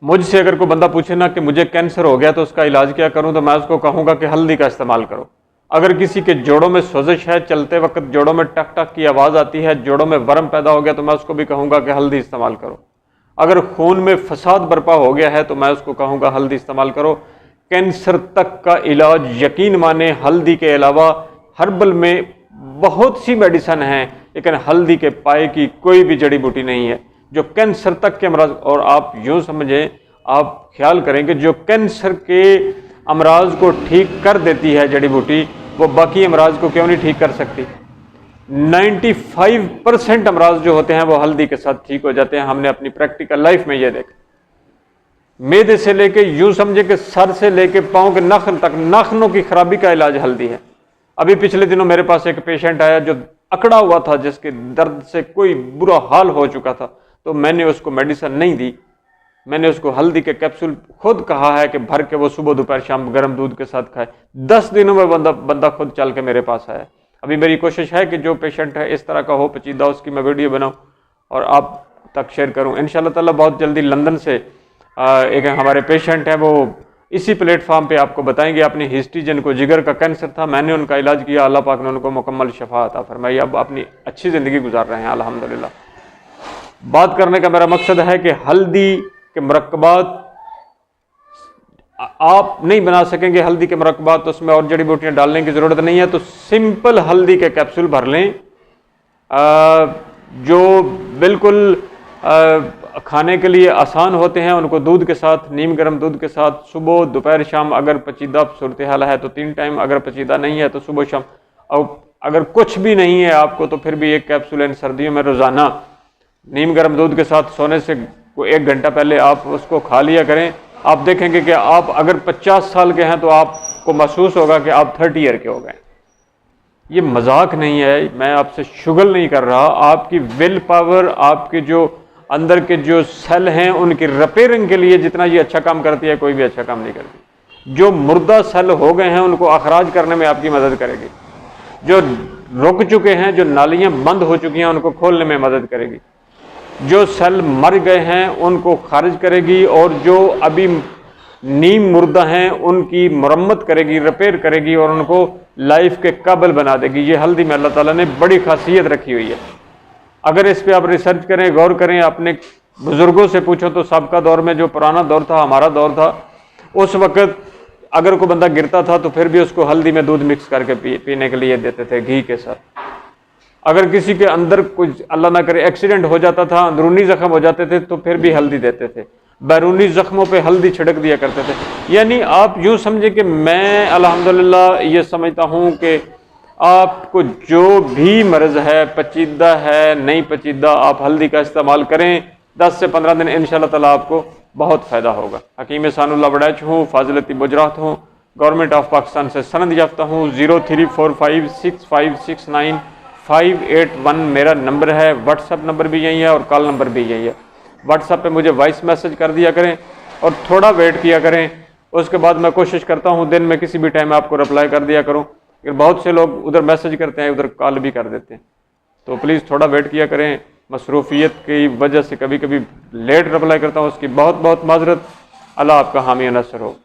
मुझसे अगर कोई बंदा पूछे ना कि मुझे कैंसर हो गया तो उसका इलाज क्या करूं, तो मैं उसको कहूंगा कि हल्दी का इस्तेमाल करो। अगर किसी के जोड़ों में सोजिश है, चलते वक्त जोड़ों में टक टक की आवाज़ आती है, जोड़ों में वर्म पैदा हो गया, तो मैं उसको भी कहूंगा कि हल्दी इस्तेमाल करो। अगर खून में फसाद बर्पा हो गया है तो मैं उसको कहूंगा हल्दी इस्तेमाल करो। कैंसर तक का इलाज यकीन माने हल्दी के अलावा हर्बल में बहुत सी मेडिसन हैं, लेकिन हल्दी के पाए की कोई भी जड़ी बूटी नहीं है जो कैंसर तक के अमराज। और आप यूं समझें, आप ख्याल करें कि जो कैंसर के अमराज को ठीक कर देती है जड़ी बूटी, वो बाकी अमराज को क्यों नहीं ठीक कर सकती। 95% अमराज जो होते हैं वो हल्दी के साथ ठीक हो जाते हैं। हमने अपनी प्रैक्टिकल लाइफ में ये देखा। मेदे से लेके यूं समझे कि सर से लेके पांव के नाखून तक, नाखूनों की खराबी का इलाज हल्दी है। अभी पिछले दिनों मेरे पास एक पेशेंट आया जो अकड़ा हुआ था, जिसके दर्द से कोई बुरा हाल हो चुका था, तो मैंने उसको मेडिसिन नहीं दी, मैंने उसको हल्दी के कैप्सूल खुद कहा है कि भर के वो सुबह दोपहर शाम गर्म दूध के साथ खाए। 10 दिनों में बंदा खुद चल के मेरे पास आया। अभी मेरी कोशिश है कि जो पेशेंट है इस तरह का हो पेचीदा, उसकी मैं वीडियो बनाऊं और आप तक शेयर करूं इंशाल्लाह ताला। बहुत जल्दी लंदन से एक हमारे पेशेंट है, वो इसी प्लेटफॉर्म पे आपको बताएंगे अपनी हिस्ट्री। जिनको जिगर का कैंसर था, मैंने उनका इलाज किया, अल्लाह पाक ने उनको मुकम्मल शफा अता फरमाई, अब अपनी अच्छी ज़िंदगी गुजार रहे हैं अल्हम्दुलिल्लाह। बात करने का मेरा मकसद है कि हल्दी के मुरक्कबात आप नहीं बना सकेंगे, हल्दी के मुरक्कबात, तो उसमें और जड़ी बूटियाँ डालने की ज़रूरत नहीं है। तो सिंपल हल्दी के कैप्सूल भर लें, जो बिल्कुल खाने के लिए आसान होते हैं। उनको दूध के साथ, नीम गर्म दूध के साथ सुबह दोपहर शाम, अगर पेचीदा सूरत हाल है तो 3 टाइम, अगर पेचीदा नहीं है तो सुबह शाम। और अगर कुछ भी नहीं है आपको तो फिर भी एक कैप्सूल इन सर्दियों में रोज़ाना नीम गर्म दूध के साथ सोने से 1 घंटा पहले आप उसको खा लिया करें। आप देखेंगे कि आप अगर 50 साल के हैं तो आपको महसूस होगा कि आप 30 ईयर के हो गए। ये मजाक नहीं है, मैं आपसे शुगल नहीं कर रहा। आपकी विल पावर, आपके जो अंदर के जो सेल हैं, उनकी रिपेयरिंग के लिए जितना ये अच्छा काम करती है, कोई भी अच्छा काम नहीं करती। जो मुर्दा सेल हो गए हैं उनको अखराज करने में आपकी मदद करेगी। जो रुक चुके हैं, जो नालियां बंद हो चुकी हैं, उनको खोलने में मदद करेगी। जो सेल मर गए हैं उनको खारिज करेगी, और जो अभी नीम मुर्दा हैं उनकी मरम्मत करेगी, रिपेयर करेगी, और उनको लाइफ के काबिल बना देगी। ये हल्दी में अल्लाह ताला ने बड़ी खासियत रखी हुई है। अगर इस पे आप रिसर्च करें, गौर करें, अपने बुजुर्गों से पूछो तो सबका दौर में, जो पुराना दौर था, हमारा दौर था, उस वक़्त अगर कोई बंदा गिरता था तो फिर भी उसको हल्दी में दूध मिक्स करके पीने के लिए देते थे, घी के साथ। अगर किसी के अंदर कुछ अल्लाह ना करे एक्सीडेंट हो जाता था, अंदरूनी जख्म हो जाते थे, तो फिर भी हल्दी देते थे। बैरूनी जख्मों पे हल्दी छिड़क दिया करते थे। यानी आप यूँ समझे कि मैं अल्हम्दुलिल्लाह ये समझता हूँ कि आपको जो भी मर्ज़ है, पेचीदा है, नहीं पेचीदा, आप हल्दी का इस्तेमाल करें। 10 से 15 दिन इंशाल्लाह ताला आपको बहुत फ़ायदा होगा। हकीम एहसानुल्लाह बड़ैच हूँ, फाजिलती गुजरात हूँ, गवर्नमेंट ऑफ पाकिस्तान से सनद याफ्ता हूँ। 0345656581 मेरा नंबर है। व्हाट्सअप नंबर भी यही है और कॉल नंबर भी यही है। व्हाट्सअप पे मुझे वॉइस मैसेज कर दिया करें और थोड़ा वेट किया करें, उसके बाद मैं कोशिश करता हूँ दिन में किसी भी टाइम आपको रिप्लाई कर दिया करूँ। बहुत से लोग उधर मैसेज करते हैं, उधर कॉल भी कर देते हैं, तो प्लीज़ थोड़ा वेट किया करें। मसरूफियत की वजह से कभी कभी लेट रिप्लाई करता हूँ, उसकी बहुत बहुत माजरत। अल्लाह आपका हामी नसर हो।